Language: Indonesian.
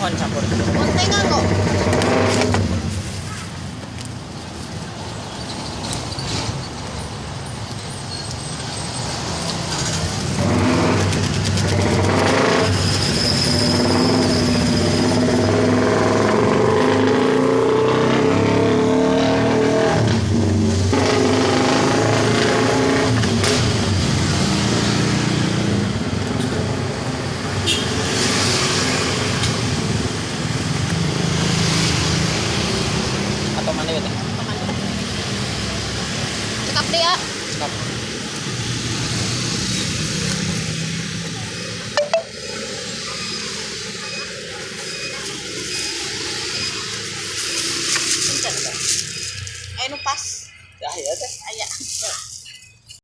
Mohon campur. Konten nga kok. Atau mana ya? Cekap deh ya. Stop. Bentar. Ayo nu pas. Ya ya teh. Aya.